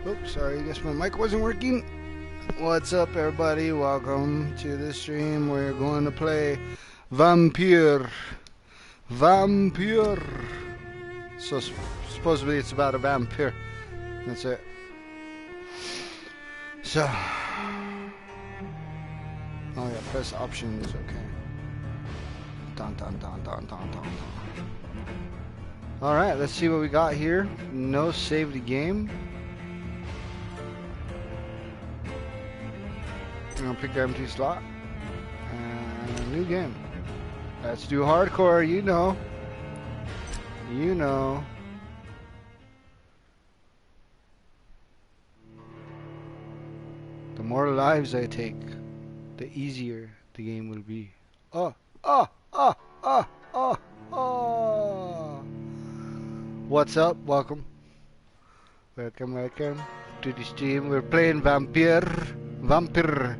Oops, sorry, I guess my mic wasn't working. What's up, everybody? Welcome to the stream. We're going to play Vampyr. Vampyr. So supposedly it's about a vampire. That's it. So, oh yeah, press options. Okay. Dun dun dun dun dun dun dun. All right, let's see what we got here. No save the game. I'm gonna pick an empty slot and new game. Let's do hardcore. You know. The more lives I take, the easier the game will be. Oh. What's up? Welcome to the stream. We're playing Vampyr.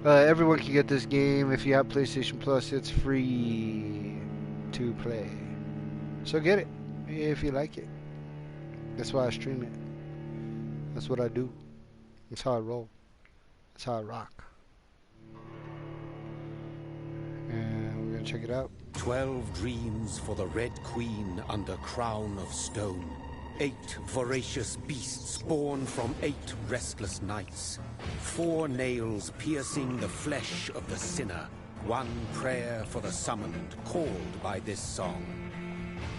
Everyone can get this game. If you have PlayStation Plus, it's free to play. So get it if you like it. That's why I stream it. That's what I do. That's how I roll. That's how I rock. And we're gonna check it out. 12 dreams for the Red Queen under crown of stone. 8 voracious beasts born from 8 restless nights. 4 nails piercing the flesh of the sinner. 1 prayer for the summoned, called by this song.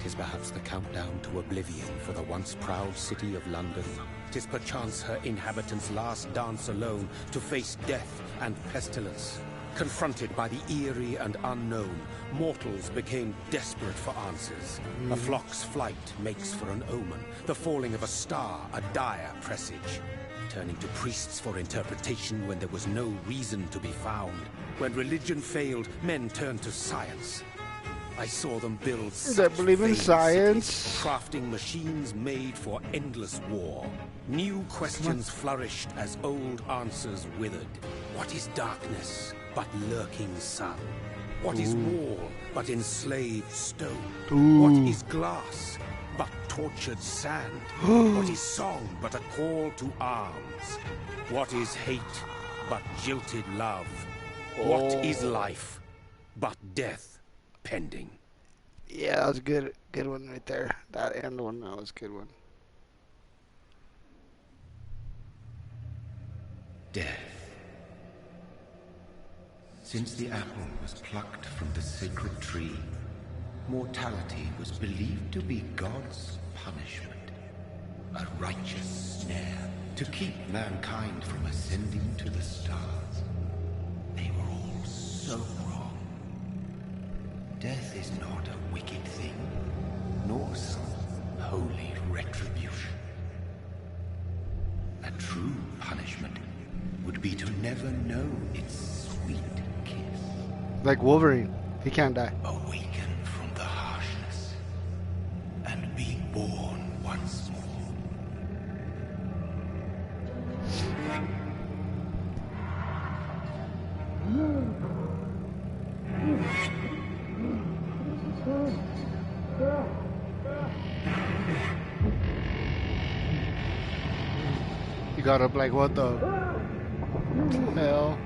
'Tis perhaps the countdown to oblivion for the once proud city of London. 'Tis perchance her inhabitants' last dance alone to face death and pestilence. Confronted by the eerie and unknown, mortals became desperate for answers. A flock's flight makes for an omen, the falling of a star a dire presage. Turning to priests for interpretation when there was no reason to be found. When religion failed, men turned to science. I saw them build such believe in science, cities, crafting machines made for endless war. New questions flourished as old answers withered. What is darkness but lurking sun? What is wall but enslaved stone? What is glass but tortured sand? What is song but a call to arms? What is hate but jilted love? What is life but death pending? Yeah, that was a good one right there. That and one, that was a good one. Death. Since the apple was plucked from the sacred tree, mortality was believed to be God's punishment. A righteous snare to keep mankind from ascending to the stars. They were all so wrong. Death is not a wicked thing, nor some holy retribution. A true punishment would be to never know its sweet kiss. Like Wolverine, he can't die. Awaken from the harshness and be born once more. He got up like, what the hell?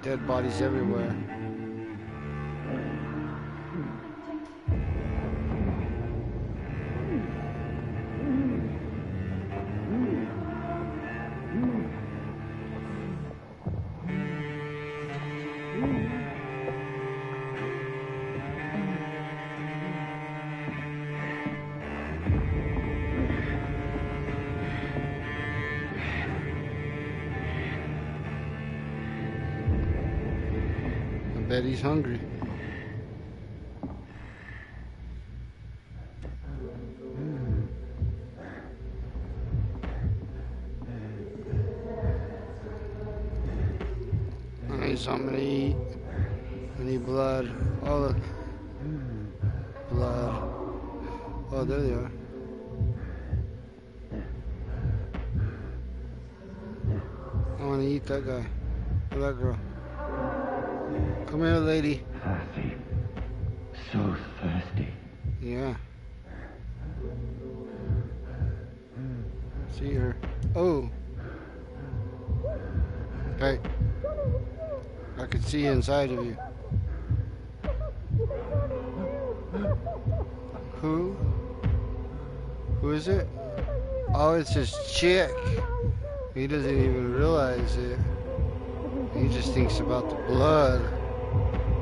Dead bodies everywhere. I bet he's hungry. I need something to eat. I need blood. Oh, look. Blood. Oh, there they are. I want to eat that guy. Or that girl. Come here, lady. Thirsty. So thirsty. Yeah. See her. Oh. Hey. I can see inside of you. Who? Who is it? Oh, it's his chick. He doesn't even realize it. He just thinks about the blood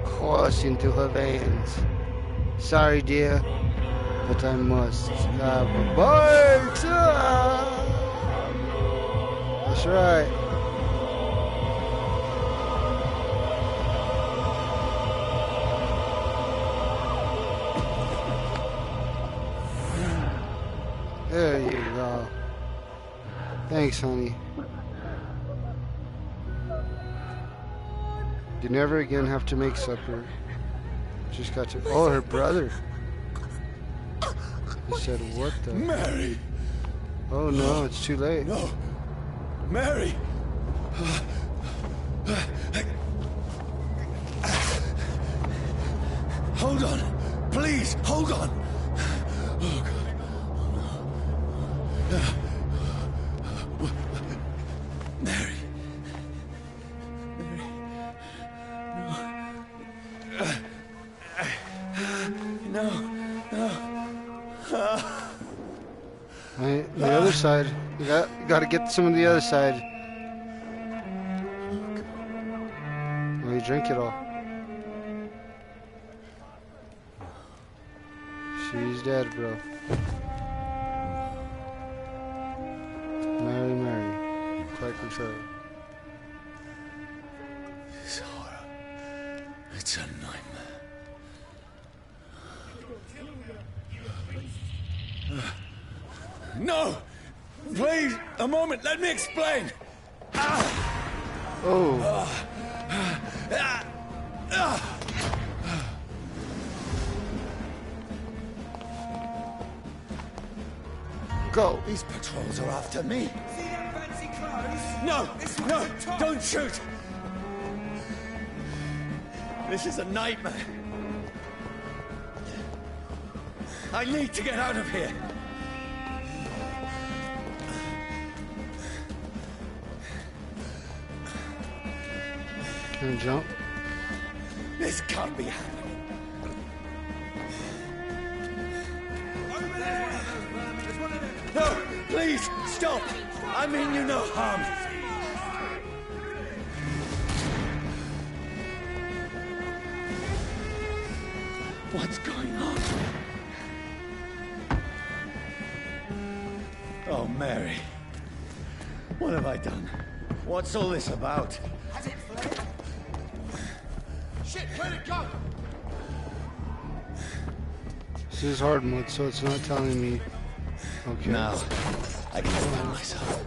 coursing through her veins. Sorry, dear, but I must have a bite. That's right. There you go. Thanks, honey. You never again have to make supper. Just got to. Oh, her brother. He said, "What the?" Mary! Oh no, it's too late. No! Mary! Hold on! Please, hold on! Oh, God. Mary. No. The other side. You got to get some of the other side. Oh, you drink it all. She's dead, bro. Mary, Mary. Quite control. This horror. It's a nightmare. No! Please, a moment, let me explain! Oh. Go. These patrols are after me. See that fancy clothes? No! No! Don't shoot! This is a nightmare. I need to get out of here. Can you jump? This can't be happening. No, please, stop! I mean you no harm. What's going on? Oh, Mary. What have I done? What's all this about? Has it fled? Shit, where'd it go? This is hard mode, so it's not telling me. Okay. Now, I can defend myself.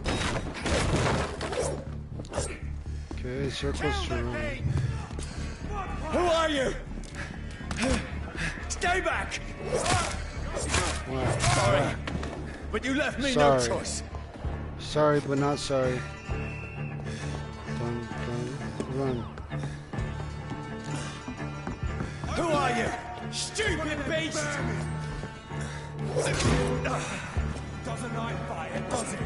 Okay, circles to run. Who are you? Stay back! Wow. Sorry, but you left me Sorry. no choice. Sorry, but not sorry. Don't run. Who are you? Stupid beast! Doesn't knife fire, does it?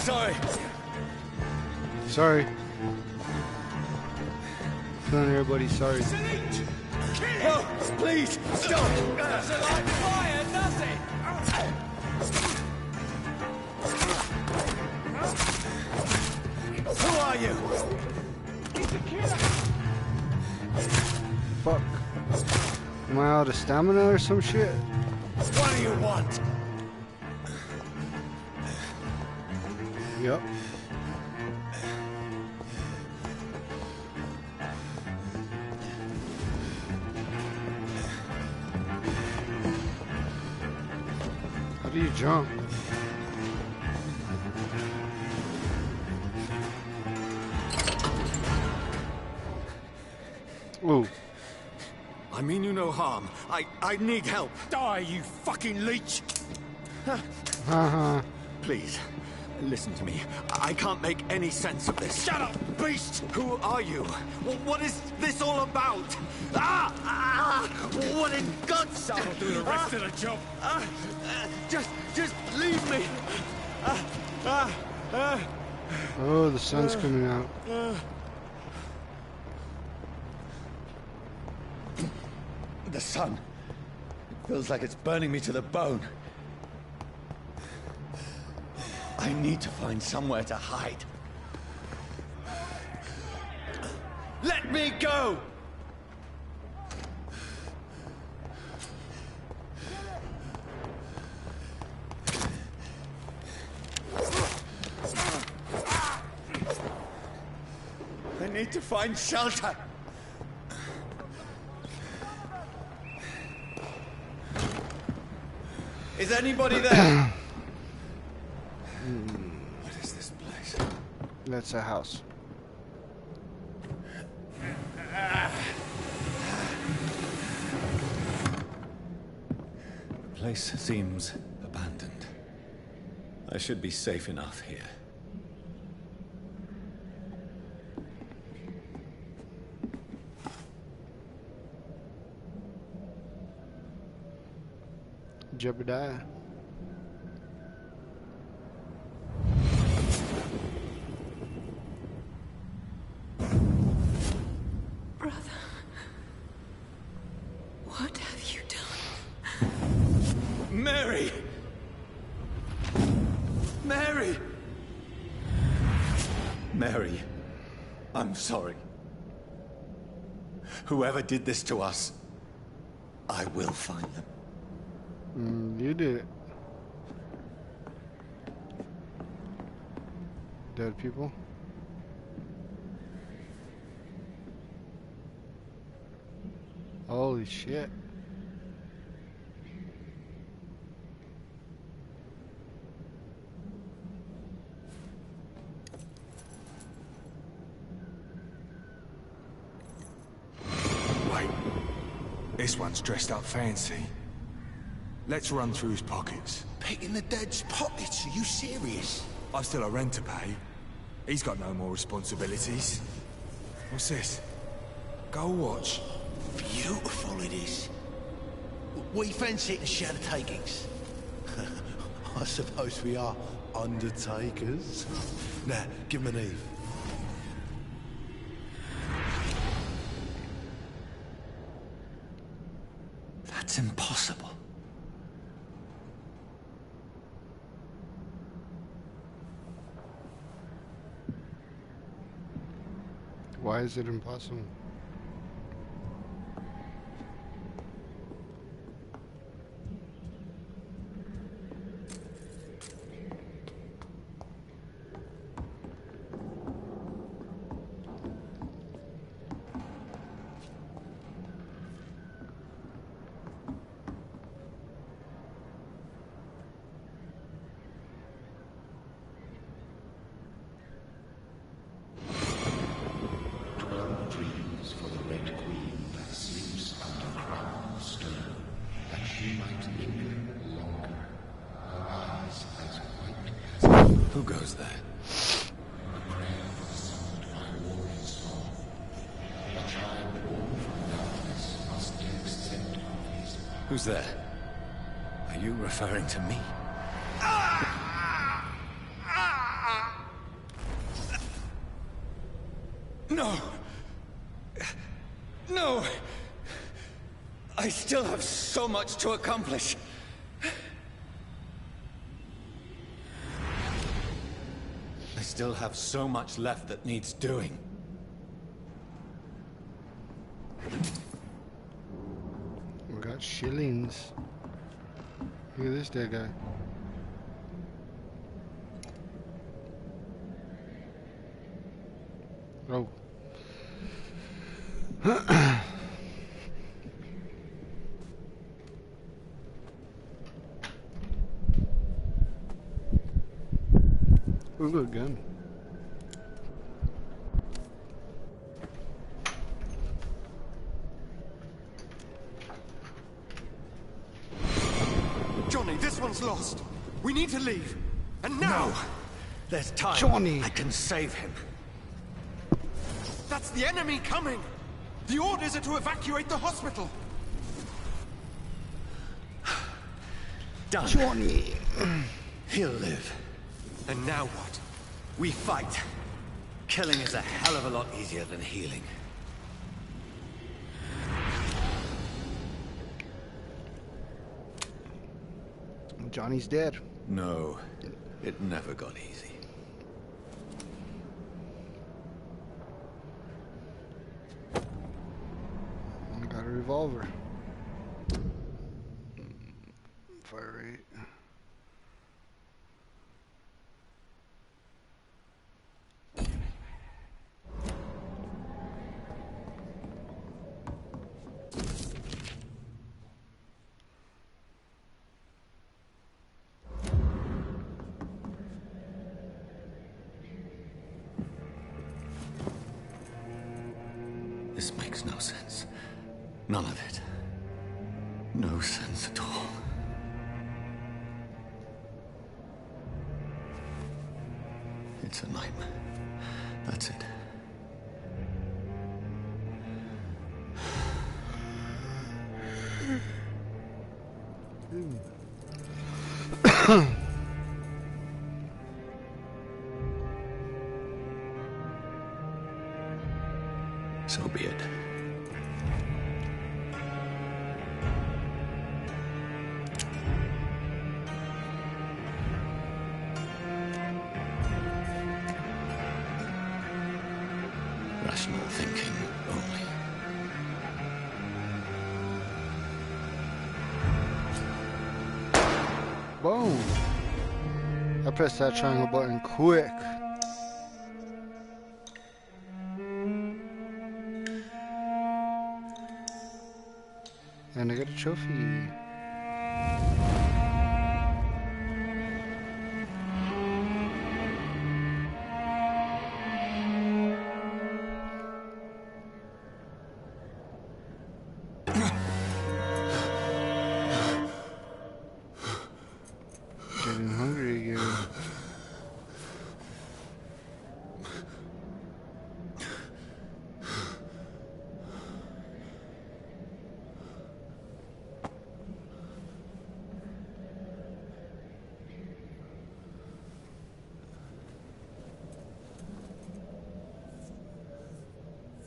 Sorry. Sorry. Telling everybody sorry. No, please, stop! Doesn't like fire, does it? Who are you? Fuck. Am I out of stamina or some shit? What do you want? Yep. How do you jump? Ooh. I mean you no harm. I need help. Die, you fucking leech! Haha. Please, listen to me. I can't make any sense of this. Shut up, beast! Who are you? What is this all about? What in God's name? I'll do the rest of the job. Just leave me. Oh, the sun's coming out. The sun. It feels like it's burning me to the bone. I need to find somewhere to hide. Let me go! I need to find shelter. Is anybody there? What is this place? That's a house. The place seems abandoned. I should be safe enough here. Jebediah. Brother, what have you done? Mary! Mary! Mary, I'm sorry. Whoever did this to us, I will find them. You did it. Dead people. Holy shit. Wait. This one's dressed up fancy. Let's run through his pockets. Picking the dead's pockets? Are you serious? I've still a rent to pay. He's got no more responsibilities. What's this? Gold watch. Beautiful it is. We fancy it and share the takings. I suppose we are undertakers. Now, give him an Eve. That's impossible. Why is it impossible? Who goes there? Who's there? Are you referring to me? No! No! I still have so much to accomplish. I still have so much left that needs doing. We got shillings. Look at this dead guy. Oh. Ooh, a gun. Johnny, this one's lost. We need to leave. And now! No! There's time. Johnny! I can save him. That's the enemy coming! The orders are to evacuate the hospital! done. Johnny! He'll live. And now what? We fight. Killing is a hell of a lot easier than healing. Johnny's dead. No, it never got easy. I got a revolver. Fire rate. This makes no sense. None of it. No sense at all. It's a nightmare. That's it. So be it. Rational thinking only. Boom! I pressed that triangle button quick. And I got a trophy. Getting hungry again.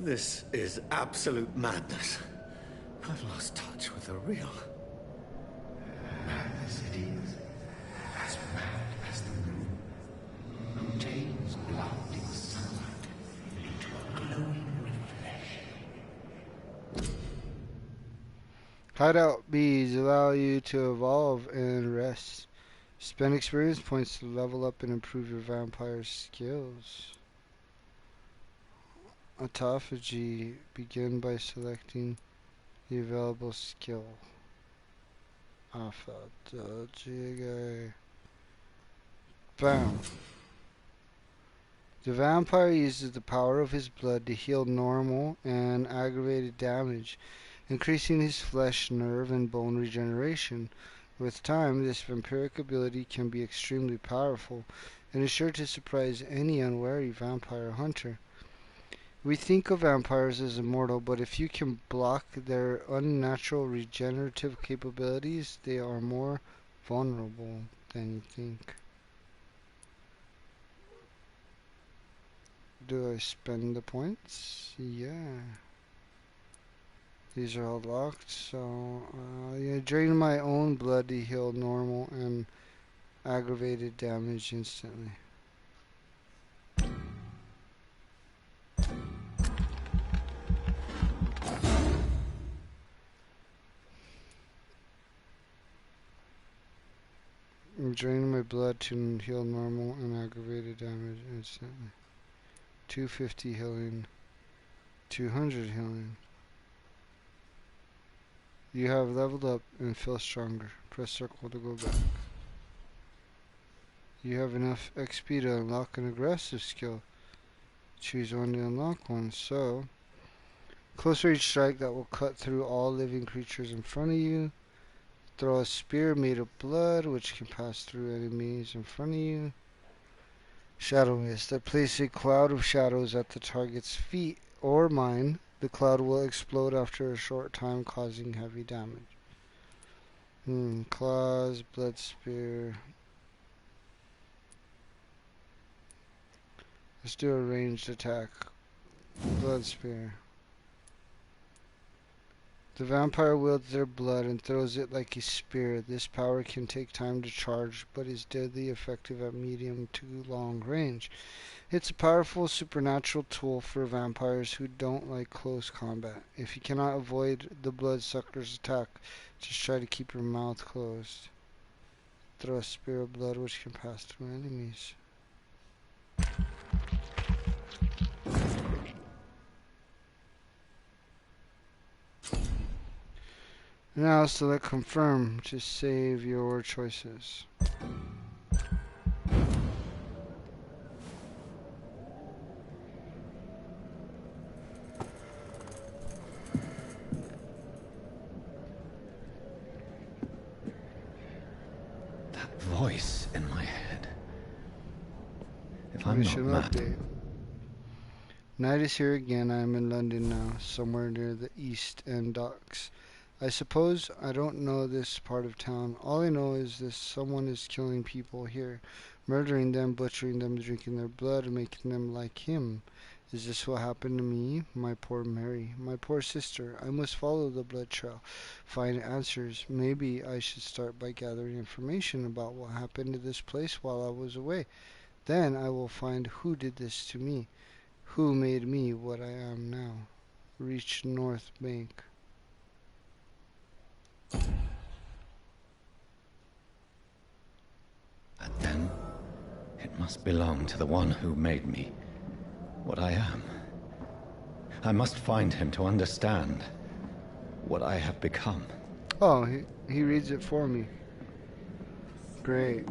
This is absolute madness. I've lost touch with the real. Madness it is, as mad as the moon, who takes blinding sunlight into a glowing reflection. Hideout bees allow you to evolve and rest. Spend experience points to level up and improve your vampire skills. Autophagy. Begin by selecting the available skill. Autophagy. Bam. The vampire uses the power of his blood to heal normal and aggravated damage, increasing his flesh, nerve, and bone regeneration. With time, this vampiric ability can be extremely powerful and is sure to surprise any unwary vampire hunter. We think of vampires as immortal, but if you can block their unnatural regenerative capabilities, they are more vulnerable than you think. Do I spend the points? Yeah. These are all locked, so drain my own blood to heal normal and aggravated damage instantly. I'm draining my blood to heal normal and aggravated damage instantly. 250 healing, 200 healing. You have leveled up and feel stronger. Press circle to go back. You have enough XP to unlock an aggressive skill. Choose one to unlock one. So, close range strike that will cut through all living creatures in front of you. Throw a spear made of blood, which can pass through enemies in front of you. Shadow mist. I place a cloud of shadows at the target's feet or mine. The cloud will explode after a short time, causing heavy damage. Claws, blood spear. Let's do a ranged attack. Blood spear. The vampire wields their blood and throws it like a spear. This power can take time to charge, but is deadly effective at medium to long range. It's a powerful supernatural tool for vampires who don't like close combat. If you cannot avoid the bloodsucker's attack, just try to keep your mouth closed. Throw a spear of blood which can pass through enemies. Now select confirm to save your choices. That voice in my head. If I'm Mission not mad. update. Night is here again. I am in London now, somewhere near the East End docks. I suppose I don't know this part of town. All I know is this: someone is killing people here, murdering them, butchering them, drinking their blood, and making them like him. Is this what happened to me? My poor Mary, my poor sister. I must follow the blood trail, find answers. Maybe I should start by gathering information about what happened to this place while I was away. Then I will find who did this to me, who made me what I am now. Reach North Bank. But then, it must belong to the one who made me what I am. I must find him to understand what I have become. Oh, he reads it for me. Great.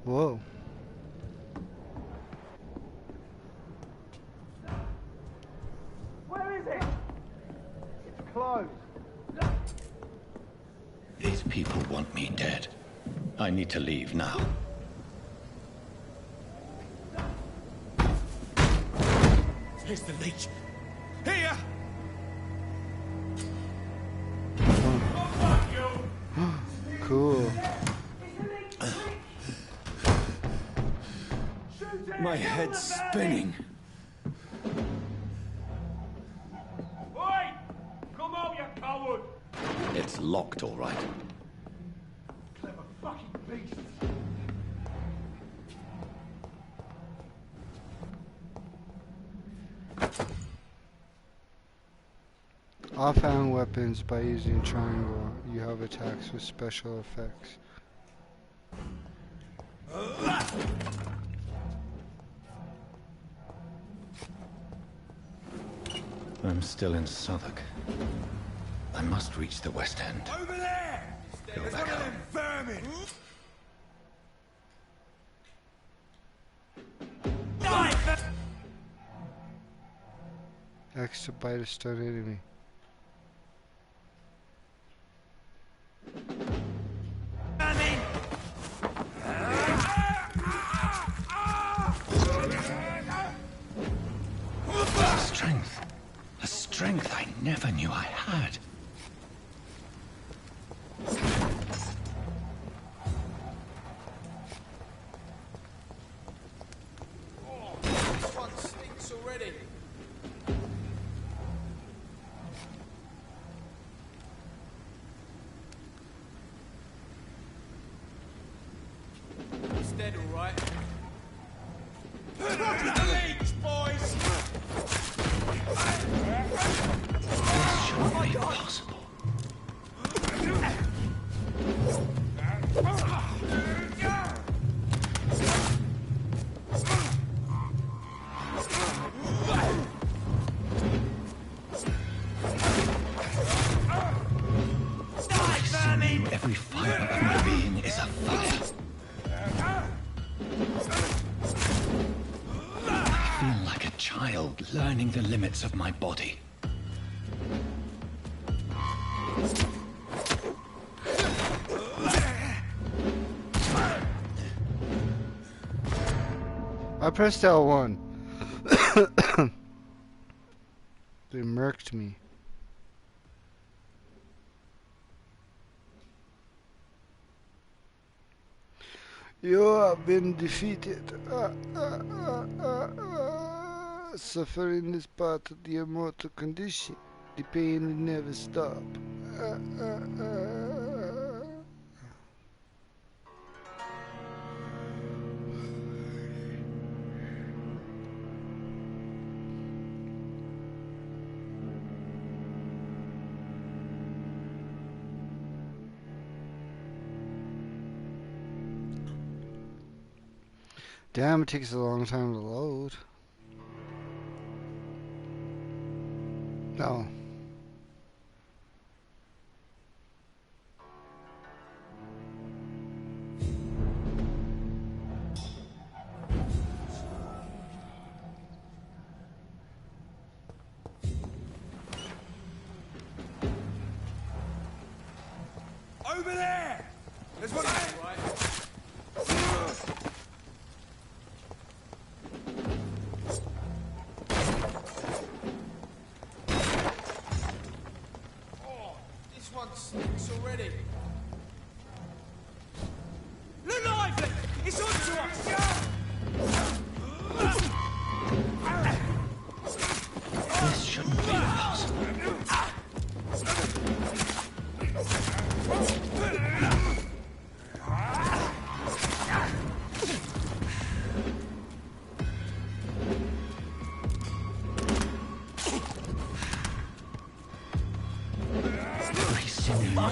Whoa. Where is it? It's closed. These people want me dead. I need to leave now. Here's the leech. Here! Cool. My head's spinning. Oi! Come out, you coward! It's locked, all right. Clever fucking beast. Offhand weapons by using triangle. You have attacks with special effects. I'm still in Southwark. I must reach the West End. Over there! Go There's back one of home. them vermin! X to bite a stun enemy. Vermin! A strength I never knew I had. This one stinks already. He's dead, all right. Leech, boys! This shouldn't be possible. Every fiber of my being is afire. I feel like a child learning the limits of my body. I pressed L1. They murked me. You have been defeated. Suffering is part of the immortal condition. The pain will never stop. Damn, it takes a long time to load. No. Over there! There's one right. Oh, this one stinks already. Look lively! It's on to us! This shouldn't be possible.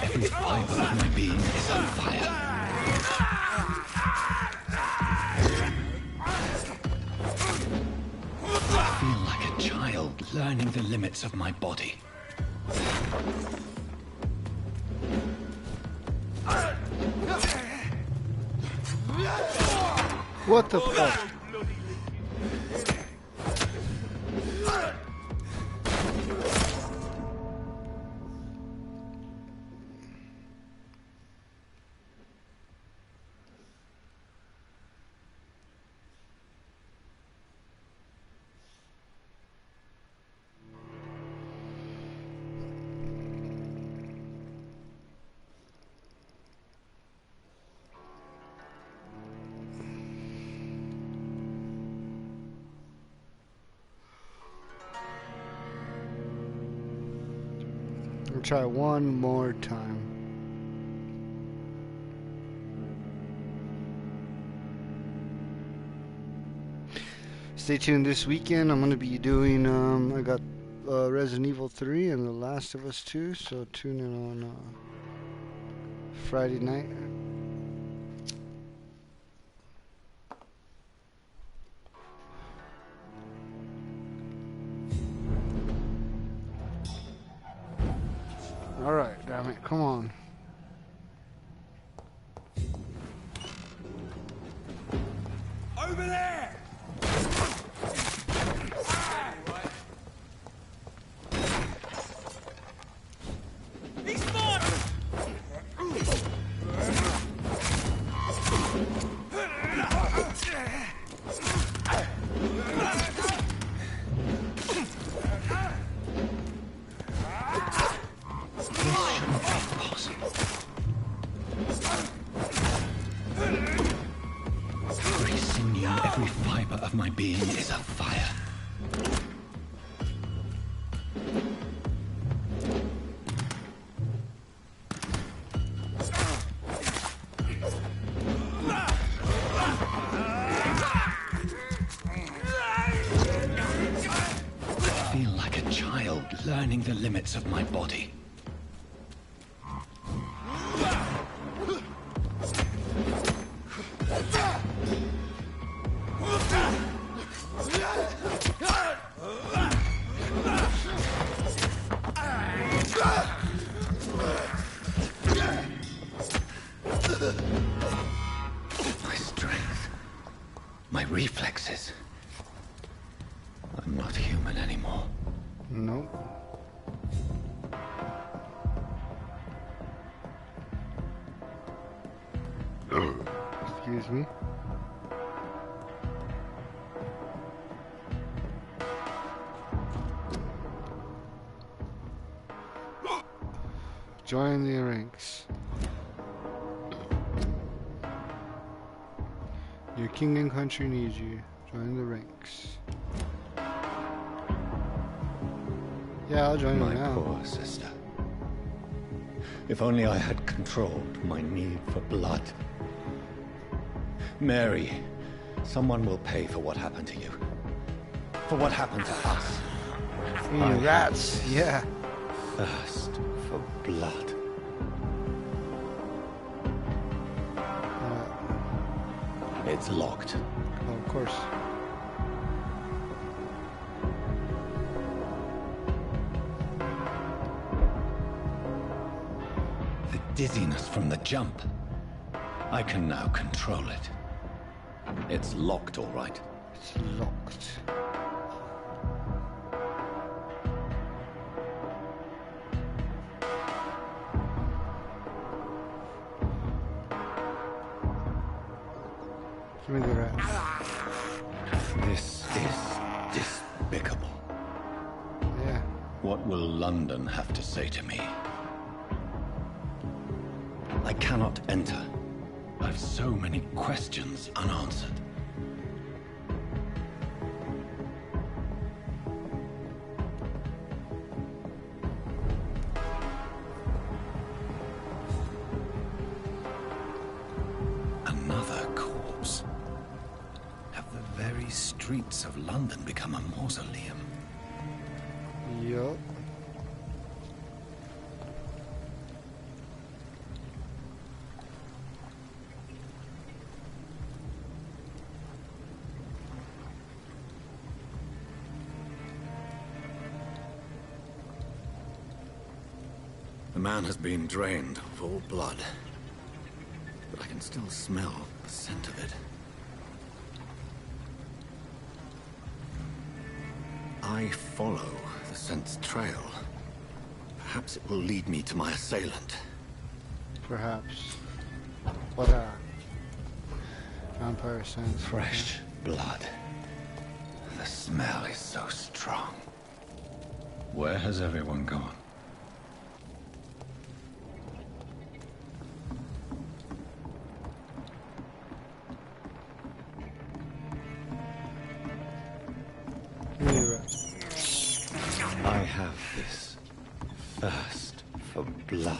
Every fiber of my being is on fire. I feel like a child learning the limits of my body. What the fuck? We'll try one more time. Stay tuned this weekend. I'm going to be doing, I got Resident Evil 3 and The Last of Us 2, so tune in on Friday night. Alright, damn it, come on. Over there! He's mine! Every sinew, every fiber of my being is afire. I feel like a child learning the limits of my body. My strength, my reflexes. I'm not human anymore. Nope. Excuse me. Join the ranks. Your king and country needs you. Join the ranks. Yeah, I'll join you My now. poor sister. If only I had controlled my need for blood. Mary, someone will pay for what happened to you. For what happened to us. You rats, yeah. Thirst for blood. It's locked. Oh, of course. The dizziness from the jump. I can now control it. It's locked, all right. It's locked. Give me the rats. This is despicable. Yeah. What will London have to say to me? I cannot enter. I've so many questions unanswered. Another corpse. Have the very streets of London become a mausoleum? Yup. The man has been drained of all blood, but I can still smell the scent of it. I follow the scent's trail. Perhaps it will lead me to my assailant. Perhaps. What a vampire sense. Fresh blood. The smell is so strong. Where has everyone gone? Give me the rats. I have this thirst for blood.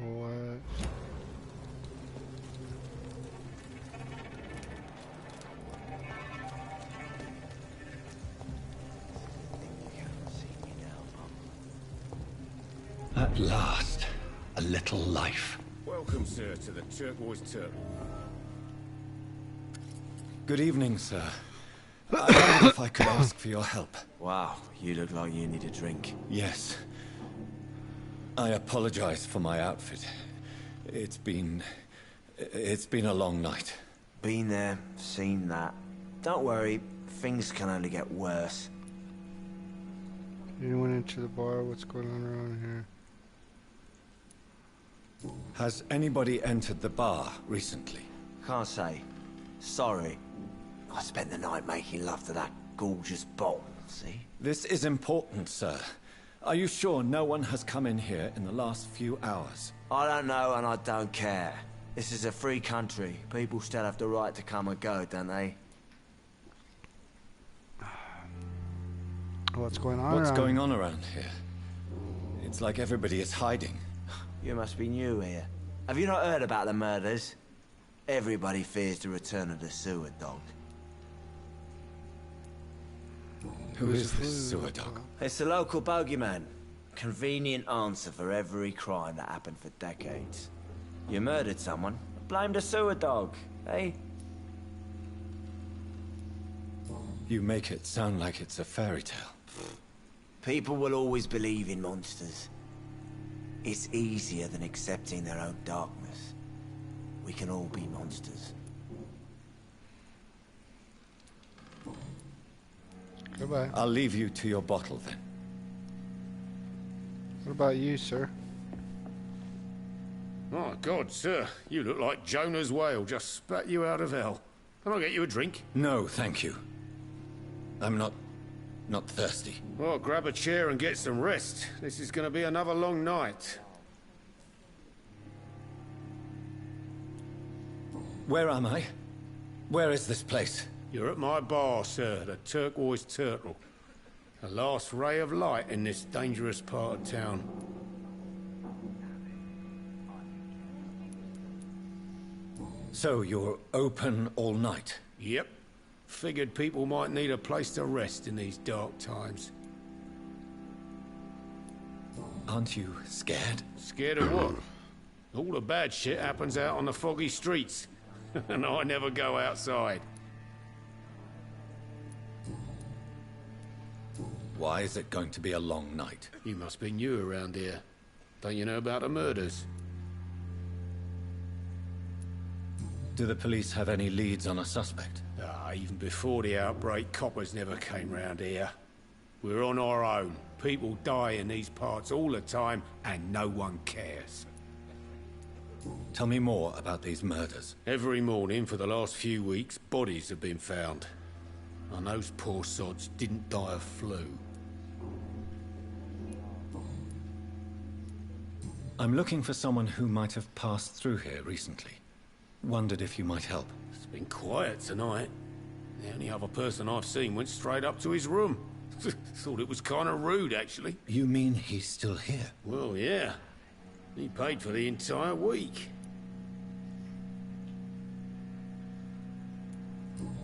What? At last, a little life. Welcome, sir, to the Turquoise Turtle. Good evening, sir. I wondered if I could ask for your help. Wow, you look like you need a drink. Yes. I apologize for my outfit. It's been a long night. Been there, seen that. Don't worry, things can only get worse. Anyone into the bar? What's going on around here? Has anybody entered the bar recently? Can't say. Sorry. I spent the night making love to that gorgeous bottle, see? This is important, sir. Are you sure no one has come in here in the last few hours? I don't know and I don't care. This is a free country. People still have the right to come and go, don't they? What's going on? What's around? going on around here? It's like everybody is hiding. You must be new here. Have you not heard about the murders? Everybody fears the return of the sewer dog. Who is this sewer dog? It's the local bogeyman. Convenient answer for every crime that happened for decades. You murdered someone, blame the sewer dog, eh? You make it sound like it's a fairy tale. People will always believe in monsters. It's easier than accepting their own darkness. We can all be monsters. Goodbye. I'll leave you to your bottle then. What about you, sir? God, sir, you look like Jonah's whale just spat you out of hell. Can I get you a drink? No, thank you. I'm not thirsty. Well, grab a chair and get some rest. This is going to be another long night. Where am I? Where is this place? You're at my bar, sir, the Turquoise Turtle. The last ray of light in this dangerous part of town. So you're open all night? Yep. Figured people might need a place to rest in these dark times. Aren't you scared? Scared of what? All the bad shit happens out on the foggy streets. And I never go outside. Why is it going to be a long night? You must be new around here. Don't you know about the murders? Do the police have any leads on a suspect? Even before the outbreak, coppers never came round here. We're on our own. People die in these parts all the time, and no one cares. Tell me more about these murders. Every morning for the last few weeks, bodies have been found. And those poor sods didn't die of flu. I'm looking for someone who might have passed through here recently. Wondered if you might help. It's been quiet tonight. The only other person I've seen went straight up to his room. Thought it was kind of rude, actually. You mean he's still here? Well, yeah. He paid for the entire week.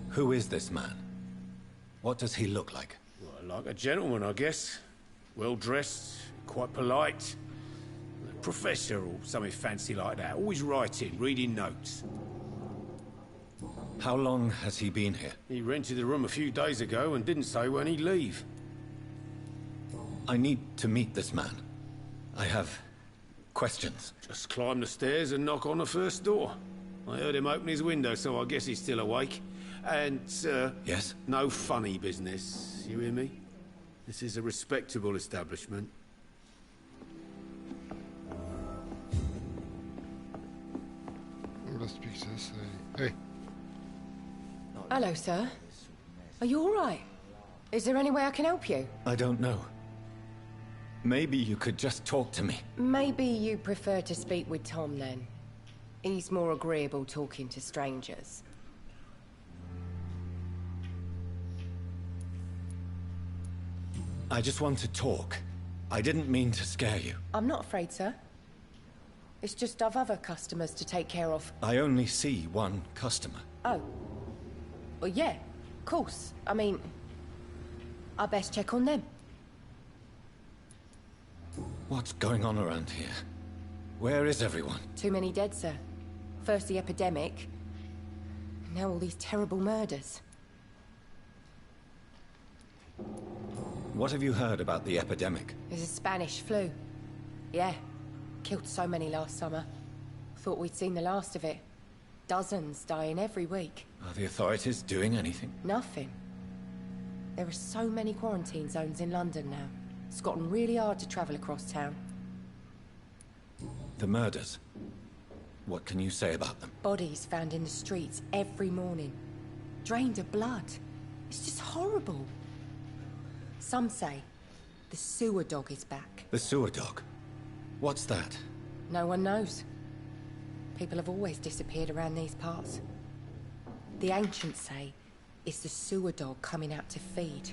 Who is this man? What does he look like? Well, like a gentleman, I guess. Well-dressed, quite polite. A professor or something fancy like that. Always writing, reading notes. How long has he been here? He rented the room a few days ago and didn't say when he'd leave. I need to meet this man. I have questions. Just climb the stairs and knock on the first door. I heard him open his window, so I guess he's still awake. And, Yes? no funny business, you hear me? This is a respectable establishment. Let's speak to this lady. Hey. Hello, sir. Are you all right? Is there any way I can help you? I don't know. Maybe you could just talk to me. Maybe you prefer to speak with Tom, then. He's more agreeable talking to strangers. I just want to talk. I didn't mean to scare you. I'm not afraid, sir. It's just I've other customers to take care of. I only see one customer. Oh. Well, yeah, of course. I mean, I best check on them. What's going on around here? Where is everyone? Too many dead, sir. First the epidemic, now all these terrible murders. What have you heard about the epidemic? There's a Spanish flu. Yeah, killed so many last summer. Thought we'd seen the last of it. Dozens dying every week. Are the authorities doing anything? Nothing. There are so many quarantine zones in London now. It's gotten really hard to travel across town. The murders. What can you say about them? Bodies found in the streets every morning. Drained of blood. It's just horrible. Some say the sewer dog is back. The sewer dog? What's that? No one knows. People have always disappeared around these parts. The ancients say it's the sewer dog coming out to feed.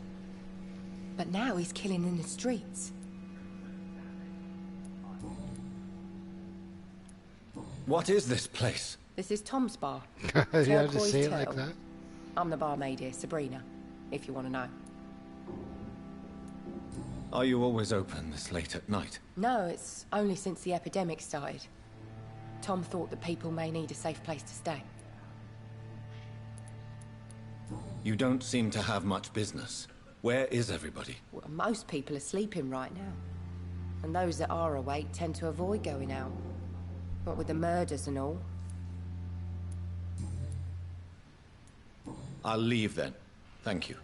But now he's killing in the streets. What is this place? This is Tom's bar. You have to Turquoise say it like Turtle. that? I'm the barmaid here, Sabrina, if you want to know. Are you always open this late at night? No, it's only since the epidemic started. Tom thought that people may need a safe place to stay. You don't seem to have much business. Where is everybody? Well, most people are sleeping right now. And those that are awake tend to avoid going out. What with the murders and all. I'll leave then. Thank you.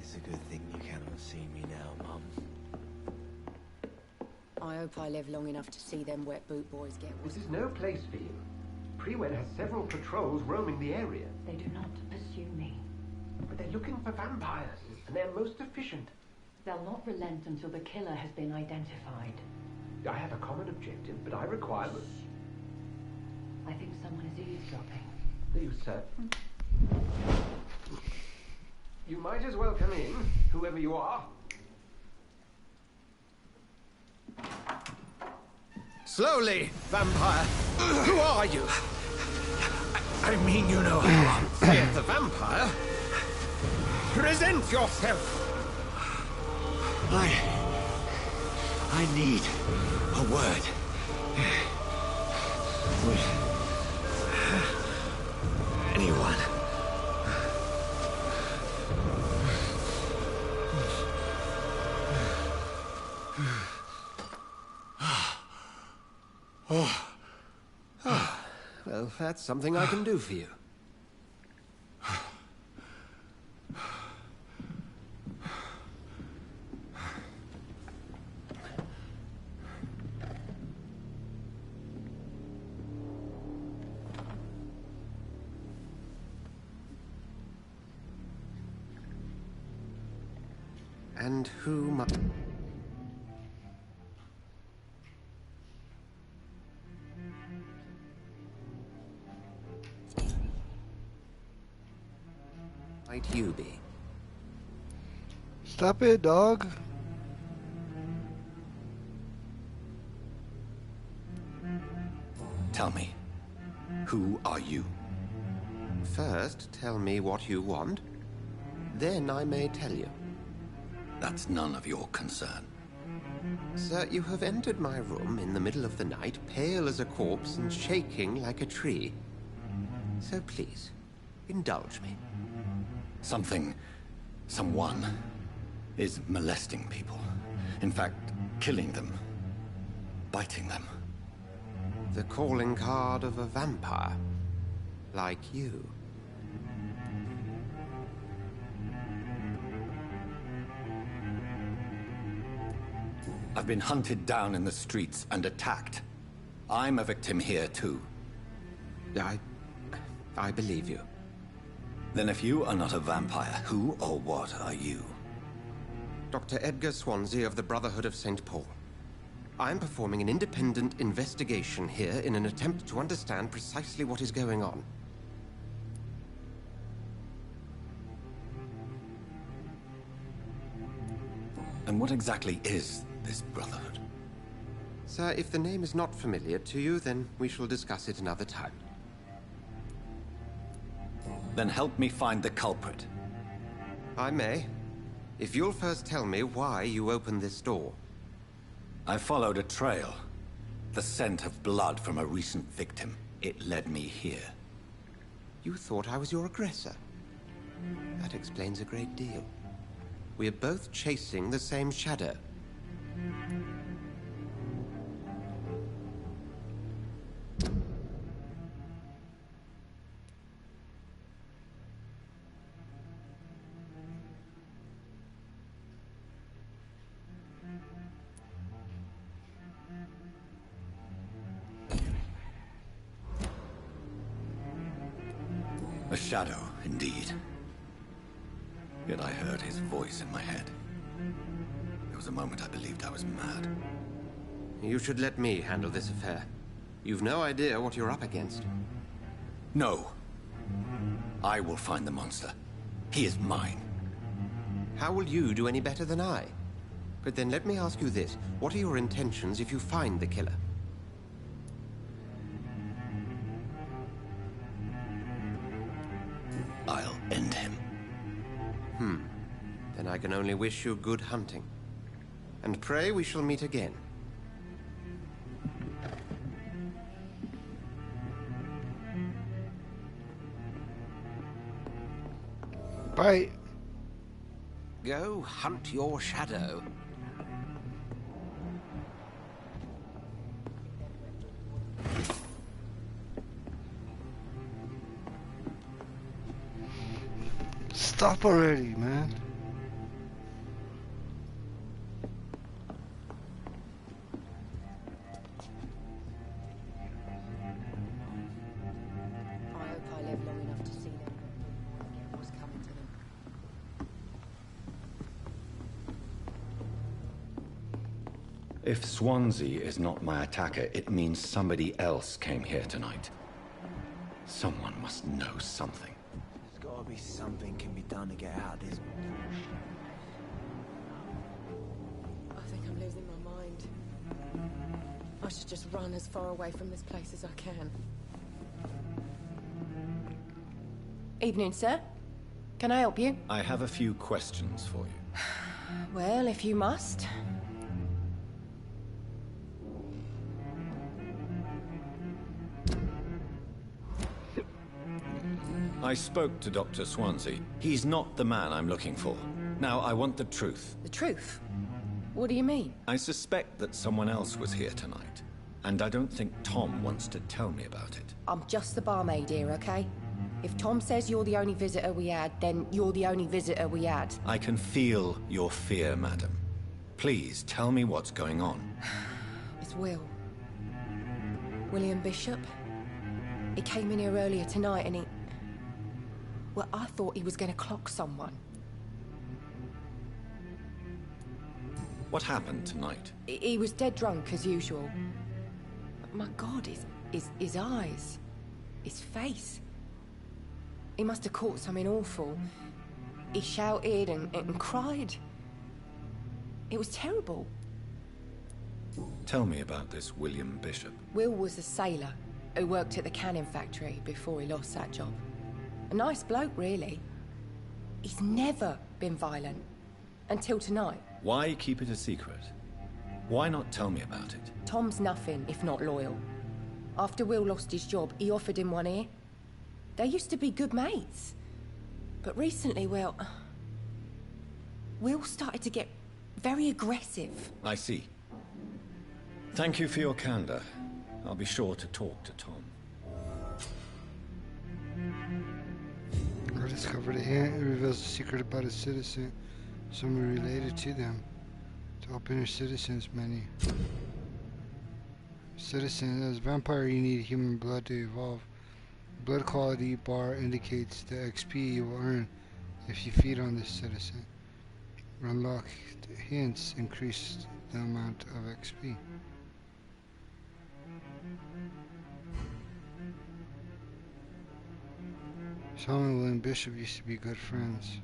It's a good thing you cannot see me now, Mum. I hope I live long enough to see them wet boot boys get This is no place for you. Prewen has several patrols roaming the area. They do not pursue me. But they're looking for vampires, and they're most efficient. They'll not relent until the killer has been identified. I have a common objective, but I require... I think someone is eavesdropping. Are you certain? You might as well come in, whoever you are. Slowly, vampire. Who are you? I mean, you know how saith the vampire. Present yourself. I need a word. With anyone. Well, that's something I can do for you. And who might... might you be? Stop it, dog. Tell me, who are you? First, tell me what you want. Then I may tell you. That's none of your concern. Sir, you have entered my room in the middle of the night, pale as a corpse and shaking like a tree. So please, indulge me. Someone is molesting people. In fact, killing them. Biting them. The calling card of a vampire. Like you. I've been hunted down in the streets and attacked. I'm a victim here, too. I believe you. Then if you are not a vampire, who or what are you? Dr. Edgar Swansea of the Brotherhood of St. Paul. I'm performing an independent investigation here in an attempt to understand precisely what is going on. And what exactly is this Brotherhood? Sir, if the name is not familiar to you, then we shall discuss it another time. Then help me find the culprit. I may. If you'll first tell me why you opened this door. I followed a trail. The scent of blood from a recent victim. It led me here. You thought I was your aggressor. That explains a great deal. We're both chasing the same shadow. A shadow, indeed. Yet I heard his voice in my head. There was a moment I believed I was mad. You should let me handle this affair. You've no idea what you're up against. No. I will find the monster. He is mine. How will you do any better than I? But then let me ask you this. What are your intentions if you find the killer? I'll end him. Then I can only wish you good hunting. And pray we shall meet again. Bye. Go hunt your shadow. Stop already, man. If Swansea is not my attacker, it means somebody else came here tonight. Someone must know something. There's gotta be something can be done to get out of this. I think I'm losing my mind. I should just run as far away from this place as I can. Evening, sir. Can I help you? I have a few questions for you. Well, if you must. I spoke to Dr. Swansea. He's not the man I'm looking for. Now, I want the truth. The truth? What do you mean? I suspect that someone else was here tonight, and I don't think Tom wants to tell me about it. I'm just the barmaid here, okay? If Tom says you're the only visitor we had, then you're the only visitor we had. I can feel your fear, madam. Please, tell me what's going on. It's Will. William Bishop. He came in here earlier tonight and he... Well, I thought he was going to clock someone. What happened tonight? He was dead drunk, as usual. But my God, his eyes. His face. He must have caught something awful. He shouted and cried. It was terrible. Tell me about this William Bishop. Will was a sailor who worked at the cannon factory before he lost that job. A nice bloke, really. He's never been violent. Until tonight. Why keep it a secret? Why not tell me about it? Tom's nothing if not loyal. After Will lost his job, he offered him one ear. They used to be good mates. But recently, well... Will started to get very aggressive. I see. Thank you for your candor. I'll be sure to talk to Tom. I discovered an ant. It reveals a secret about a citizen. Someone related to them. To open your citizens menu. Citizen, as a vampire you need human blood to evolve. Blood quality bar indicates the XP you will earn if you feed on this citizen. Unlocked hints increase the amount of XP. Tom and William Bishop used to be good friends.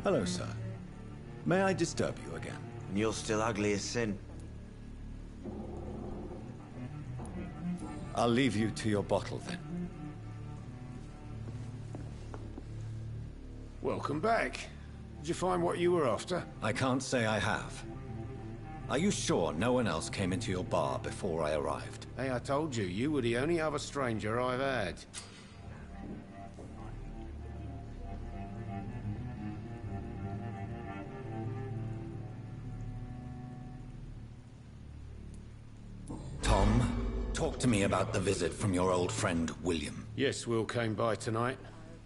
Hello, sir. May I disturb you again? And you're still ugly as sin. I'll leave you to your bottle, then. Welcome back. Did you find what you were after? I can't say I have. Are you sure no one else came into your bar before I arrived? Hey, I told you, you were the only other stranger I've had. Tom, talk to me about the visit from your old friend, William. Yes, Will came by tonight,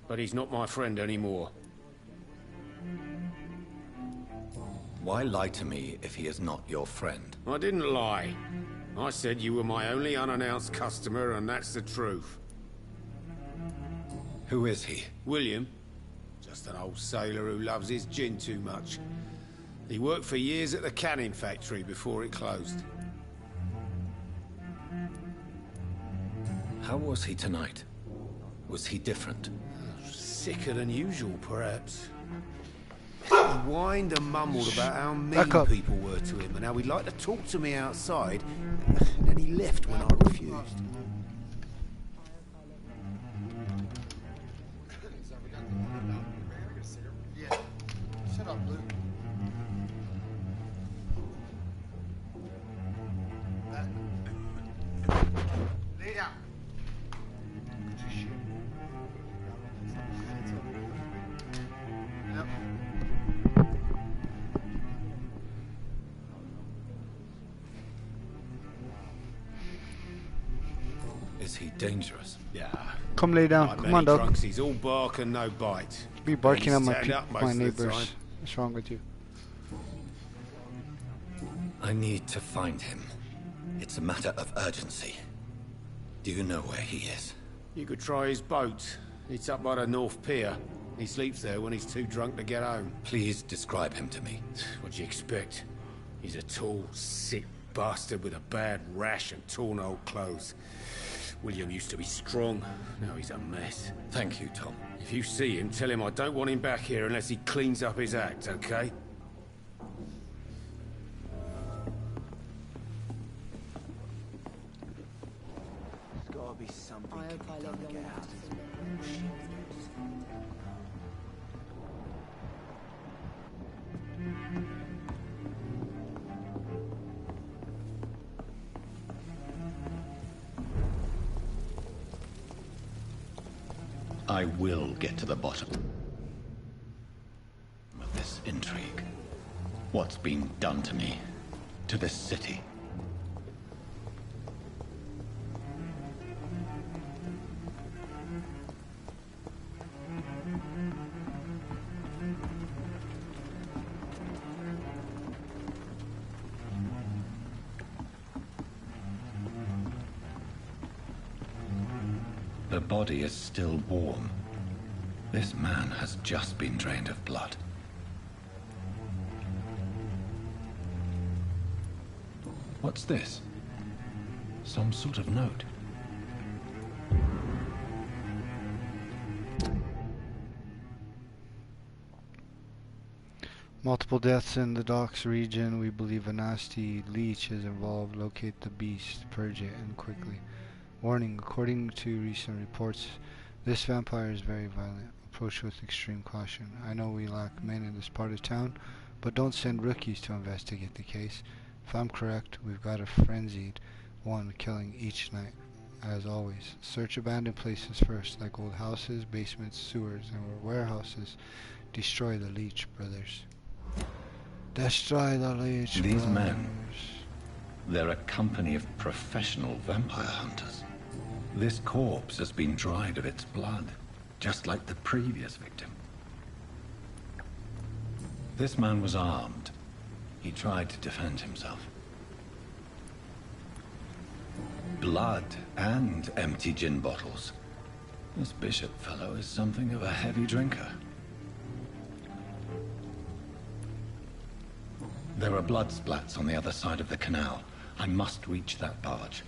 but he's not my friend anymore. Why lie to me if he is not your friend? I didn't lie. I said you were my only unannounced customer, and that's the truth. Who is he? William. Just an old sailor who loves his gin too much. He worked for years at the cannon factory before it closed. How was he tonight? Was he different? Sicker than usual, perhaps. He whined and mumbled about how mean people were to him and how he'd like to talk to me outside, and then he left when I refused. Shut up, Luke. Lay down. Yep. Is he dangerous? Yeah. Come lay down. Like Come many on, dog. drunks, he's all bark and no bite. Be barking He's at my stand up most my of the neighbors. time. What's wrong with you? I need to find him. It's a matter of urgency. Do you know where he is? You could try his boat. It's up by the North Pier. He sleeps there when he's too drunk to get home. Please describe him to me. What do you expect? He's a tall, sick bastard with a bad rash and torn old clothes. William used to be strong. Now he's a mess. Thank you, Tom. If you see him, tell him I don't want him back here unless he cleans up his act, okay? There's gotta be something can be done to get out of this. I will get to the bottom of this intrigue. What's been done to me, to this city. The body is still warm. This man has just been drained of blood. What's this? Some sort of note. Multiple deaths in the docks region. We believe a nasty leech is involved. Locate the beast, purge it, and quickly. Warning, according to recent reports, this vampire is very violent. Approach with extreme caution. I know we lack men in this part of town, but don't send rookies to investigate the case. If I'm correct, we've got a frenzied one killing each night. As always, search abandoned places first, like old houses, basements, sewers, and warehouses. Destroy the leech, brothers. Destroy the leech, These brothers. men, they're a company of professional vampire hunters. This corpse has been dried of its blood, just like the previous victim. This man was armed. He tried to defend himself. Blood and empty gin bottles. This bishop fellow is something of a heavy drinker. There are blood splats on the other side of the canal. I must reach that barge.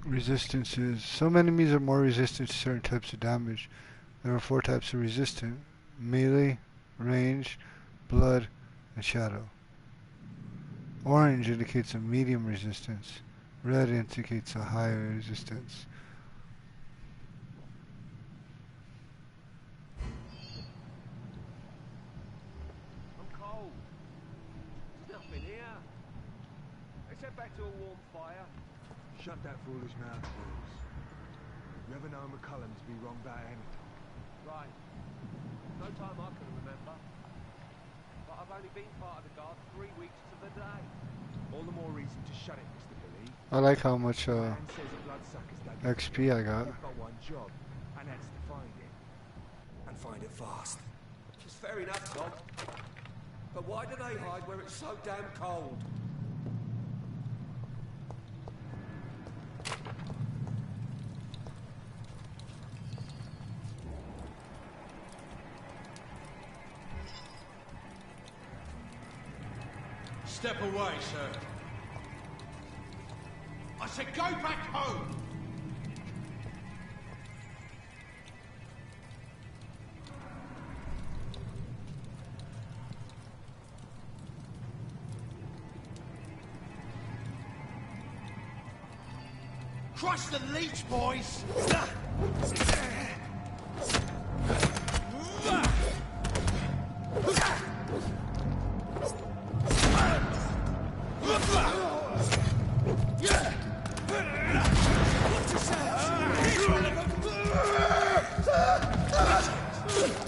Resistances. Some enemies are more resistant to certain types of damage. There are 4 types of resistant: melee, range, blood, and shadow. Orange indicates a medium resistance. Red indicates a higher resistance. I'm cold. There's nothing here. Let's head back to a warm fire. Shut that foolish mouth, Bruce. You ever know McCullum to be wrong about anything? Right. No time I can remember. But I've only been part of the guard 3 weeks to the day. All the more reason to shut it, Mr. Billy. I like how much XP I got. We've got one job, and that's to find it. And find it fast. Which is fair enough, Tom. But why do they hide where it's so damn cold? Step away, sir. I said go back home! Crush the leech, boys!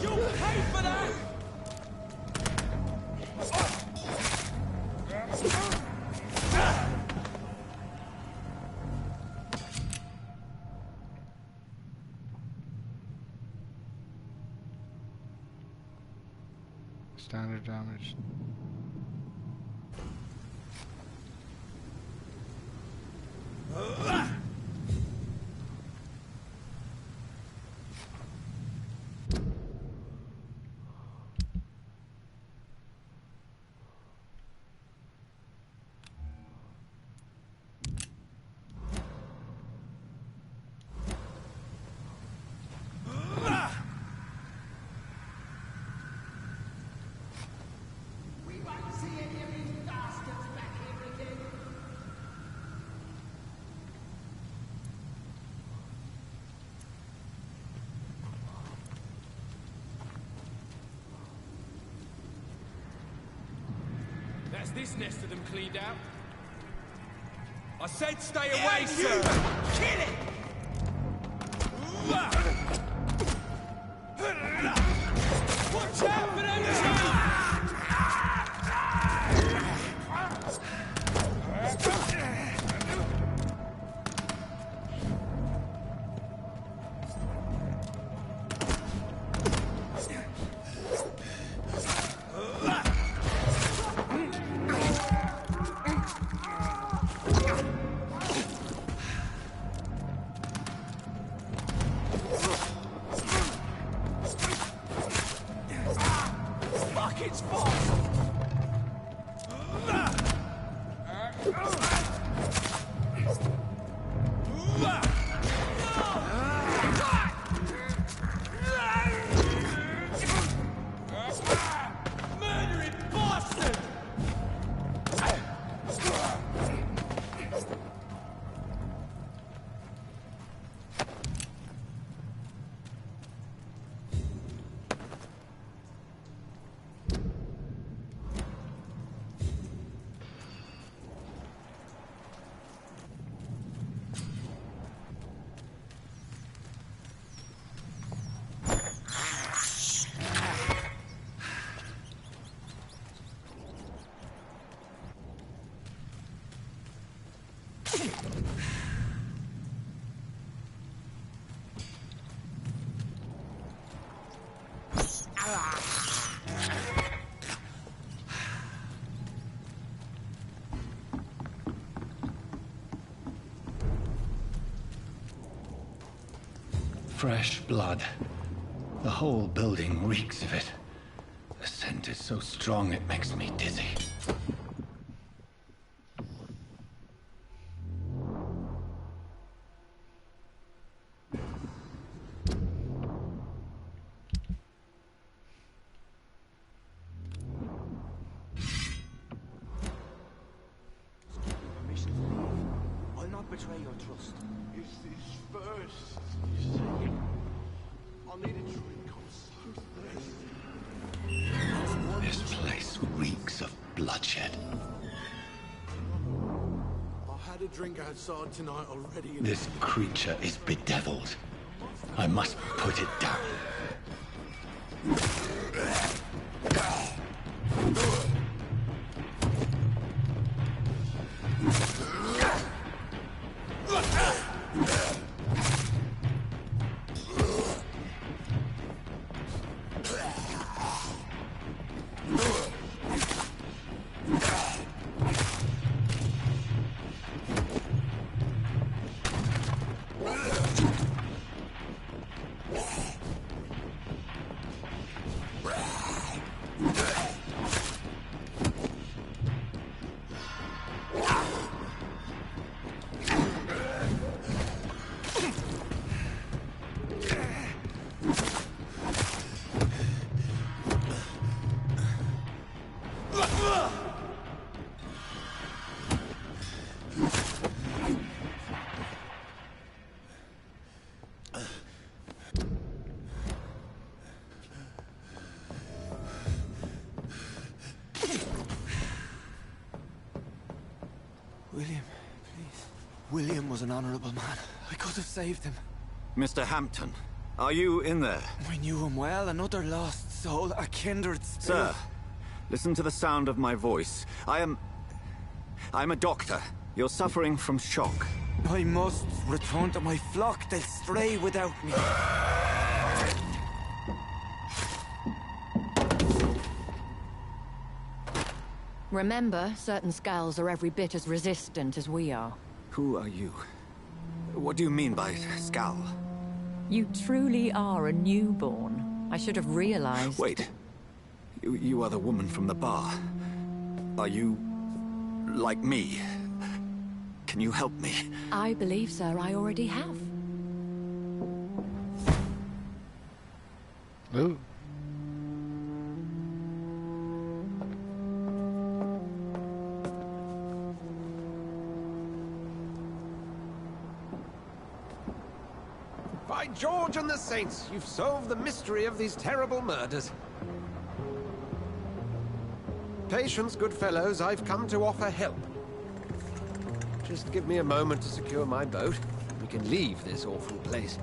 You'll pay for that! Standard damage. That's this nest of them cleaned out. I said stay away, sir! Kill it! Watch out for them It's fast! Murdering bastard! Fresh blood. The whole building reeks of it. The scent is so strong it makes me dizzy. I'll not betray your trust. It's this first, you see. I need a drink, I'm so thirsty. This place reeks of bloodshed. I had a drink outside tonight already. This creature is bedeviled. I must put it down. William, please. William was an honorable man. I could have saved him. Mr. Hampton, are you in there? We knew him well, another lost soul, a kindred spirit. Sir, listen to the sound of my voice. I'm a doctor. You're suffering from shock. I must return to my flock. They'll stray without me. Remember, certain skulls are every bit as resistant as we are. Who are you? What do you mean by Skal? You truly are a newborn. I should have realized. Wait. You are the woman from the bar. Are you... like me? Can you help me? I believe, sir, I already have. Ooh. By George and the Saints, you've solved the mystery of these terrible murders. Patience, good fellows, I've come to offer help. Just give me a moment to secure my boat. We can leave this awful place.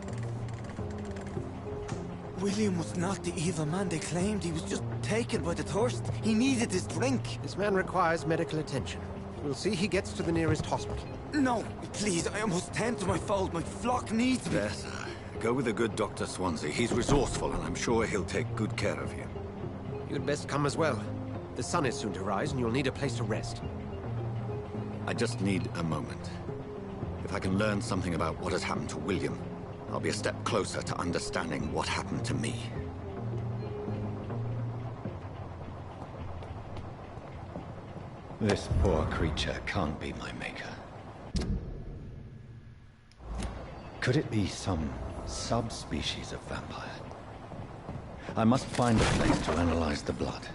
William was not the evil man they claimed. He was just taken by the thirst. He needed his drink. This man requires medical attention. We'll see he gets to the nearest hospital. No, please, I must tend to my fold. My flock needs me. There, sir. Go with the good Dr. Swansea. He's resourceful, and I'm sure he'll take good care of you. You'd best come as well. The sun is soon to rise, and you'll need a place to rest. I just need a moment. If I can learn something about what has happened to William, I'll be a step closer to understanding what happened to me. This poor creature can't be my maker. Could it be some subspecies of vampire? I must find a place to analyze the blood.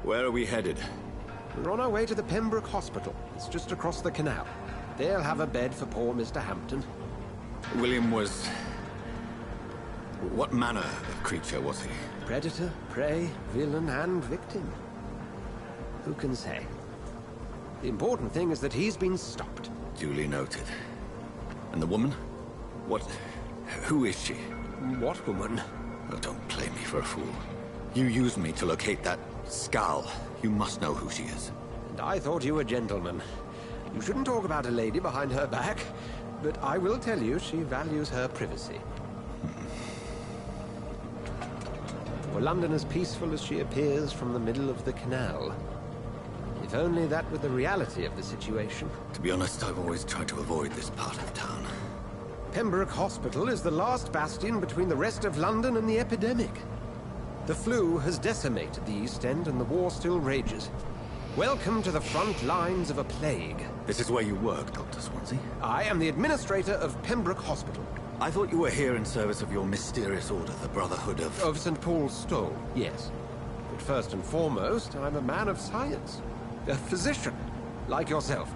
Where are we headed? We're on our way to the Pembroke Hospital. It's just across the canal. They'll have a bed for poor Mr. Hampton. William was... what manner of creature was he? Predator, prey, villain, and victim. Who can say? The important thing is that he's been stopped. Duly noted. And the woman? What... who is she? What woman? Oh, don't play me for a fool. You used me to locate that Skal. You must know who she is. And I thought you a gentleman. You shouldn't talk about a lady behind her back, but I will tell you she values her privacy. Were London as peaceful as she appears from the middle of the canal? If only that were the reality of the situation. To be honest, I've always tried to avoid this part of town. Pembroke Hospital is the last bastion between the rest of London and the epidemic. The flu has decimated the East End and the war still rages. Welcome to the front lines of a plague. This is where you work, Dr. Swansea? I am the administrator of Pembroke Hospital. I thought you were here in service of your mysterious order, the Brotherhood of... Of St. Paul's Stole, yes. But first and foremost, I'm a man of science. A physician, like yourself,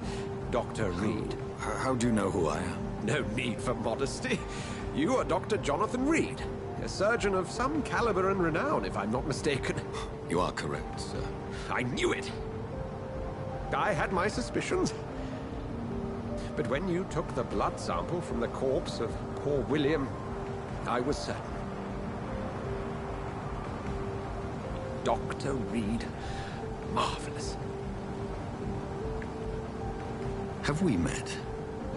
Dr. Reed. How do you know who I am? No need for modesty. You are Dr. Jonathan Reed. A surgeon of some caliber and renown, if I'm not mistaken. You are correct, sir. I knew it! I had my suspicions. But when you took the blood sample from the corpse of poor William, I was certain. Dr. Reed. Marvelous. Have we met?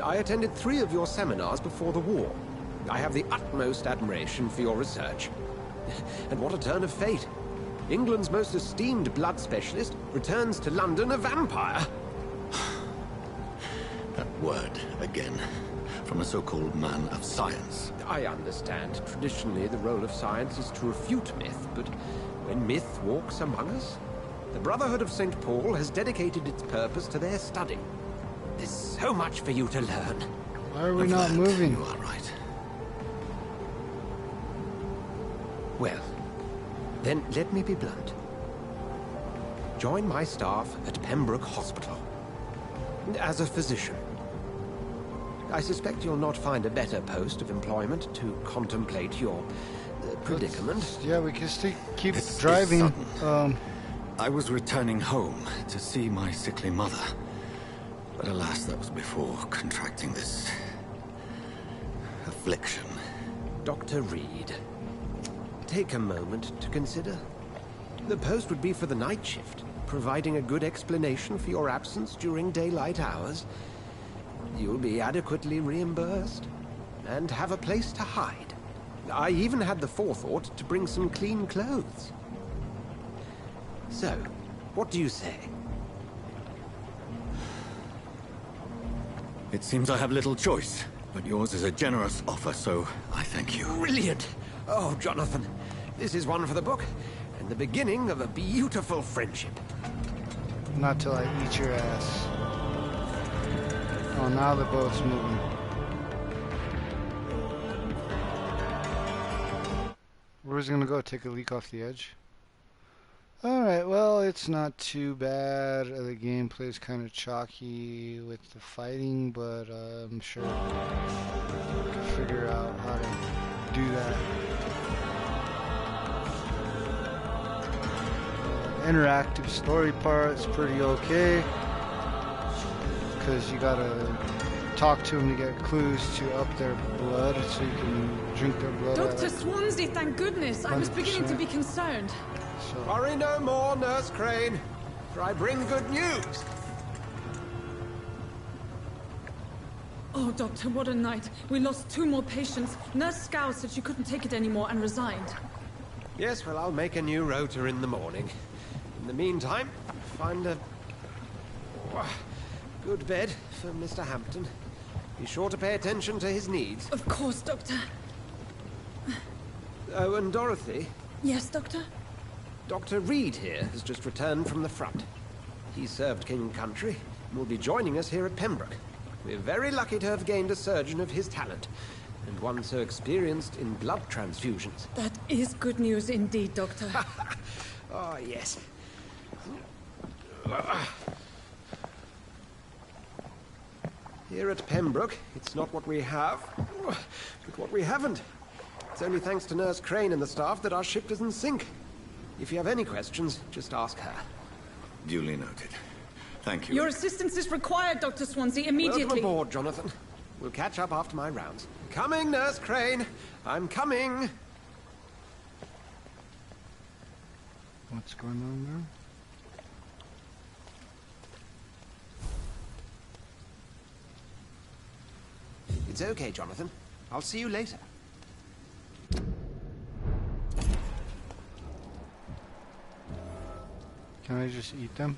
I attended 3 of your seminars before the war. I have the utmost admiration for your research. And what a turn of fate. England's most esteemed blood specialist returns to London a vampire. That word again. From a so-called man of science. I understand. Traditionally, the role of science is to refute myth, but when myth walks among us, the Brotherhood of St. Paul has dedicated its purpose to their study. There's so much for you to learn. Why are we not moving? You are right. Well, then let me be blunt. Join my staff at Pembroke Hospital. As a physician. I suspect you'll not find a better post of employment to contemplate your predicament. Yeah, we can still keep driving. I was returning home to see my sickly mother. But alas, that was before contracting this affliction. Dr. Reed, take a moment to consider. The post would be for the night shift, providing a good explanation for your absence during daylight hours. You'll be adequately reimbursed, and have a place to hide. I even had the forethought to bring some clean clothes. So, what do you say? It seems I have little choice, but yours is a generous offer, so I thank you. Brilliant! Oh, Jonathan, this is one for the book, and the beginning of a beautiful friendship. Not till I eat your ass. Oh, now the boat's moving. Where's it gonna go? Take a leak off the edge? Alright, well, it's not too bad. The gameplay is kind of chalky with the fighting, but I'm sure I can figure out how to do that. Interactive story part's pretty okay, because you gotta talk to them to get clues to up their blood so you can drink their blood. Dr. Swansea, thank goodness. I was beginning to be concerned. So. Worry no more, Nurse Crane, for I bring good news. Oh, Doctor, what a night. We lost 2 more patients. Nurse Scow said she couldn't take it anymore and resigned. Yes, well, I'll make a new rota in the morning. In the meantime, find a good bed for Mr. Hampton. Be sure to pay attention to his needs. Of course, Doctor. Oh, and Dorothy? Yes, Doctor? Dr. Reed here has just returned from the front. He served King and Country and will be joining us here at Pembroke. We're very lucky to have gained a surgeon of his talent, and one so experienced in blood transfusions. That is good news indeed, Doctor. Oh, yes. Here at Pembroke, it's not what we have, but what we haven't. It's only thanks to Nurse Crane and the staff that our ship doesn't sink. If you have any questions, just ask her. Duly noted. Thank you. Your assistance is required, Dr. Swansea, immediately. Welcome aboard, Jonathan. We'll catch up after my rounds. Coming, Nurse Crane. I'm coming. What's going on there? It's okay, Jonathan. I'll see you later. Can I just eat them?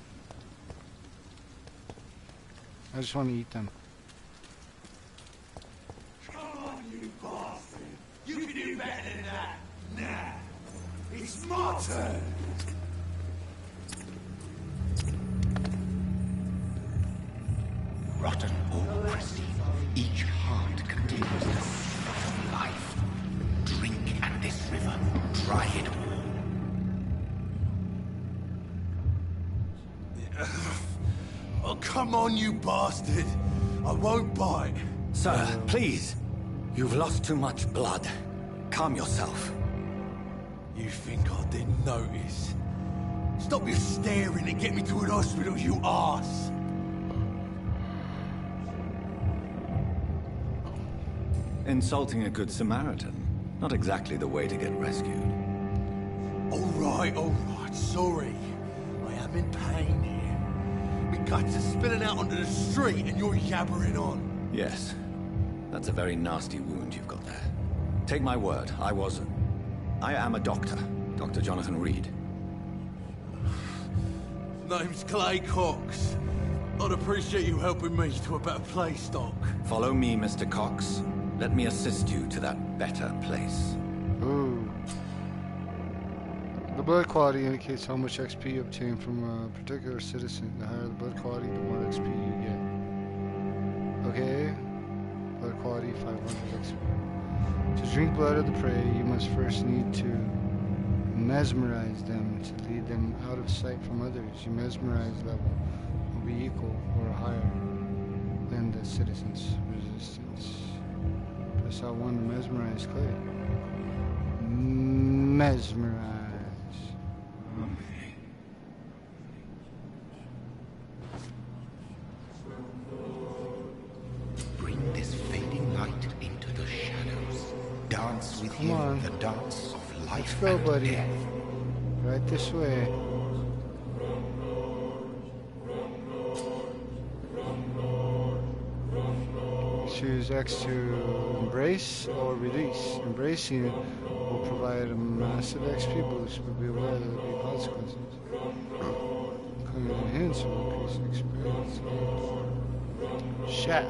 I just want to eat them. Come on, you bastard! You can do better than that! Nah! It's my turn! Rotten or pristine, each heart contains the sweat of life. Drink at this river, try it all. Oh, come on, you bastard! I won't bite. Sir, please. You've lost too much blood. Calm yourself. You think I didn't notice? Stop your staring and get me to an hospital, you arse! Insulting a good Samaritan. Not exactly the way to get rescued. Alright, sorry. I am in pain here. My guts are spilling out onto the street and you're yabbering on. Yes. That's a very nasty wound you've got there. Take my word, I am a doctor. Dr. Jonathan Reed. Name's Clay Cox. I'd appreciate you helping me to a better place, Doc. Follow me, Mr. Cox. Let me assist you to that better place. Ooh. The blood quality indicates how much XP you obtain from a particular citizen. The higher the blood quality, the more XP you get. Okay. Blood quality 500 XP. To drink blood of the prey, you must first need to mesmerize them to lead them out of sight from others. Your mesmerize level will be equal or higher than the citizen's resistance. Press R1 to mesmerize Clay. Mesmerize. Bring this fading light into the shadows. Dance with him the dance of life. Let's go, buddy. Death. Right this way. Choose X to embrace or release. Embracing will provide a massive XP boost, but be aware that there will be consequences. Including hints will increase experience. Shit.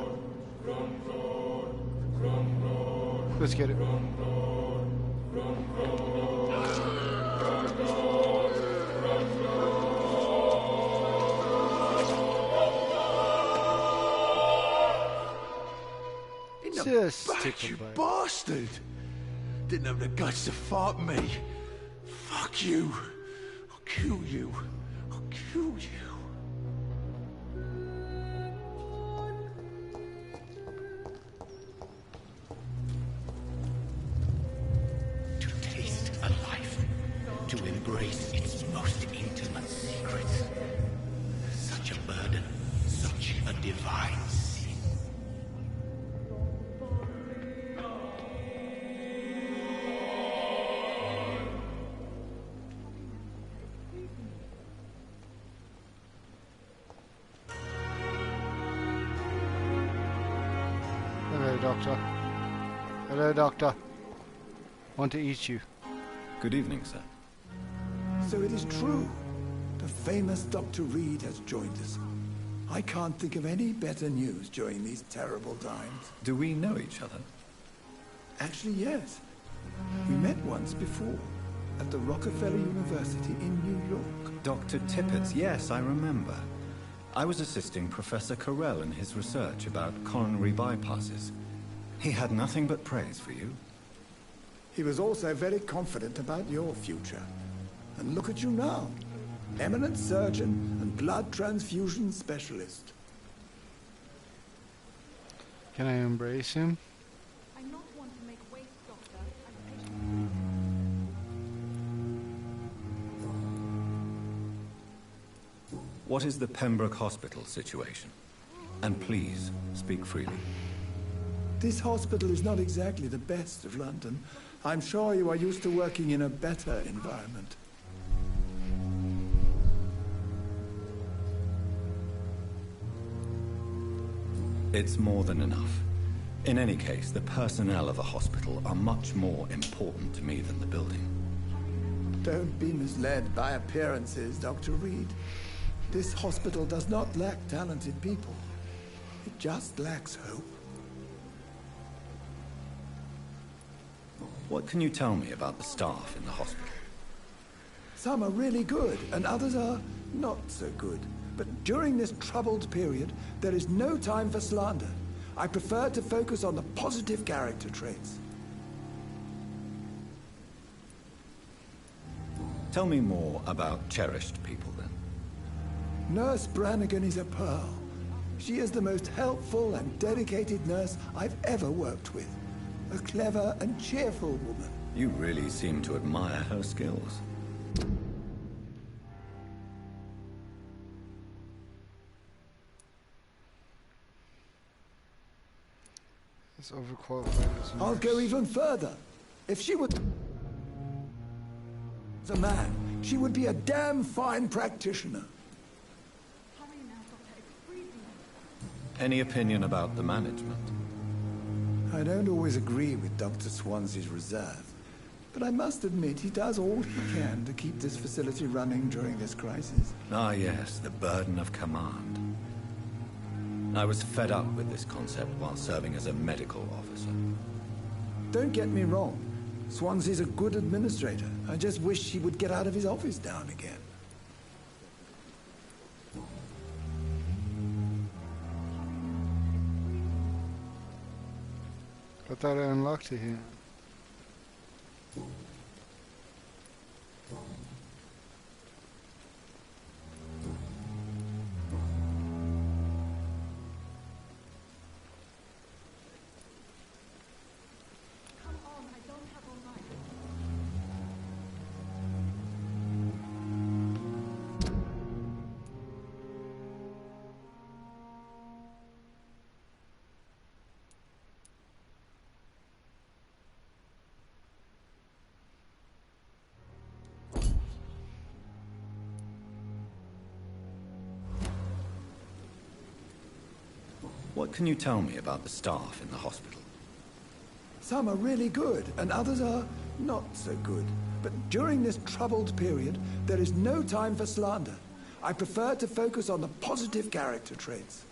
Let's get it. Just Back, you bastard! Didn't have the guts to fight me. Fuck you. I'll kill you. I'll kill you. To taste a life, to embrace its most intimate secrets. Such a burden, such a divine sin. Hello, Doctor. Hello, Doctor. Want to eat you. Good evening, sir. So it is true. The famous Dr. Reed has joined us. I can't think of any better news during these terrible times. Do we know each other? Actually, yes. We met once before, at the Rockefeller University in New York. Dr. Tippett, yes, I remember. I was assisting Professor Carell in his research about coronary bypasses. He had nothing but praise for you. He was also very confident about your future. And look at you now. Eminent surgeon and blood transfusion specialist. Can I embrace him? I not want to make waste, Doctor. What is the Pembroke Hospital situation? And please, speak freely. This hospital is not exactly the best of London. I'm sure you are used to working in a better environment. It's more than enough. In any case, the personnel of a hospital are much more important to me than the building. Don't be misled by appearances, Dr. Reed. This hospital does not lack talented people. It just lacks hope. What can you tell me about the staff in the hospital? Some are really good, and others are not so good. But during this troubled period, there is no time for slander. I prefer to focus on the positive character traits. Tell me more about cherished people, then. Nurse Brannigan is a pearl. She is the most helpful and dedicated nurse I've ever worked with. A clever and cheerful woman. You really seem to admire her skills. It's overqualified. I'll go even further. If she were a man, she would be a damn fine practitioner. Any opinion about the management? I don't always agree with Dr. Swansea's reserve, but I must admit he does all he can to keep this facility running during this crisis. Ah yes, the burden of command. I was fed up with this concept while serving as a medical officer. Don't get me wrong. Swansea's a good administrator. I just wish he would get out of his office now and again. I thought I unlocked it here. What can you tell me about the staff in the hospital? Some are really good, and others are not so good. But during this troubled period, there is no time for slander. I prefer to focus on the positive character traits.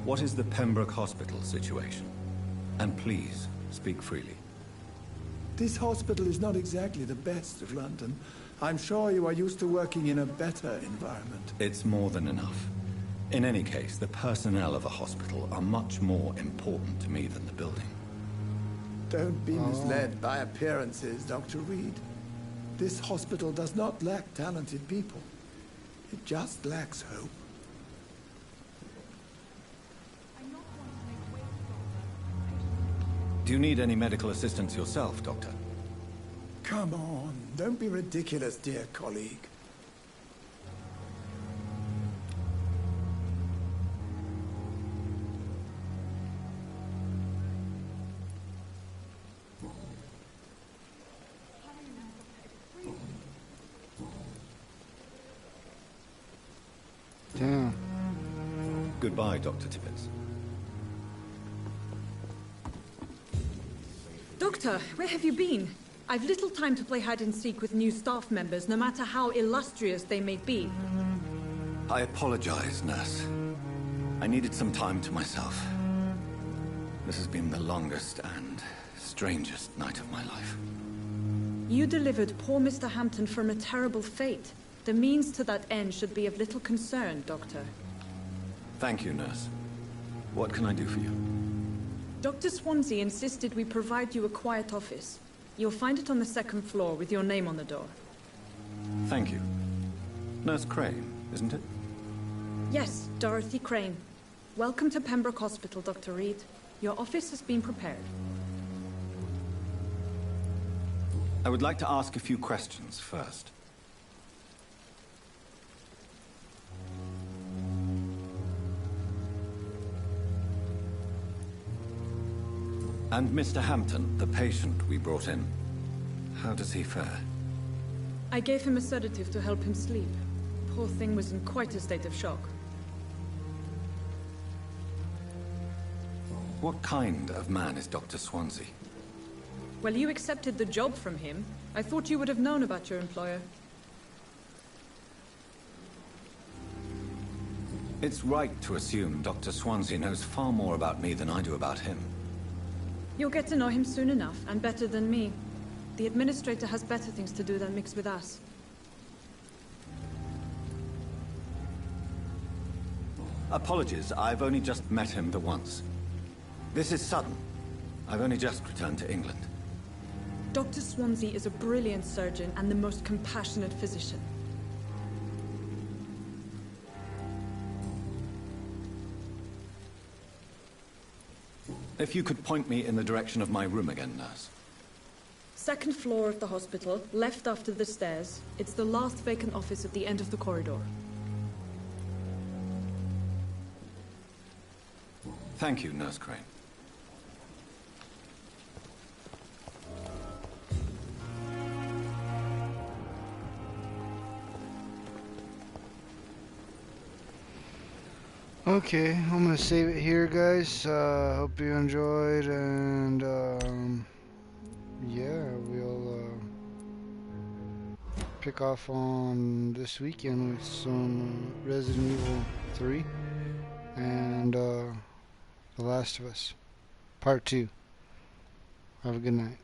What is the Pembroke Hospital situation? And please, speak freely. This hospital is not exactly the best of London. I'm sure you are used to working in a better environment. It's more than enough. In any case, the personnel of a hospital are much more important to me than the building. Don't be misled by appearances, Dr. Reed. This hospital does not lack talented people. It just lacks hope. Do you need any medical assistance yourself, Doctor? Come on, don't be ridiculous, dear colleague. Damn. Goodbye, Dr. Tibbets. Doctor, where have you been? I've little time to play hide and seek with new staff members, no matter how illustrious they may be. I apologize, nurse. I needed some time to myself. This has been the longest and strangest night of my life. You delivered poor Mr. Hampton from a terrible fate. The means to that end should be of little concern, Doctor. Thank you, nurse. What can I do for you? Dr. Swansea insisted we provide you a quiet office. You'll find it on the second floor with your name on the door. Thank you. Nurse Crane, isn't it? Yes, Dorothy Crane. Welcome to Pembroke Hospital, Dr. Reed. Your office has been prepared. I would like to ask a few questions first. And Mr. Hampton, the patient we brought in, how does he fare? I gave him a sedative to help him sleep. Poor thing was in quite a state of shock. What kind of man is Dr. Swansea? Well, you accepted the job from him. I thought you would have known about your employer. It's right to assume Dr. Swansea knows far more about me than I do about him. You'll get to know him soon enough, and better than me. The administrator has better things to do than mix with us. Apologies, I've only just met him the once. This is sudden. I've only just returned to England. Dr. Swansea is a brilliant surgeon and the most compassionate physician. If you could point me in the direction of my room again, nurse. Second floor of the hospital, left after the stairs. It's the last vacant office at the end of the corridor. Thank you, Nurse Crane. Okay, I'm gonna save it here, guys. Hope you enjoyed, and yeah, we'll pick off on this weekend with some Resident Evil 3 and The Last of Us Part 2. Have a good night.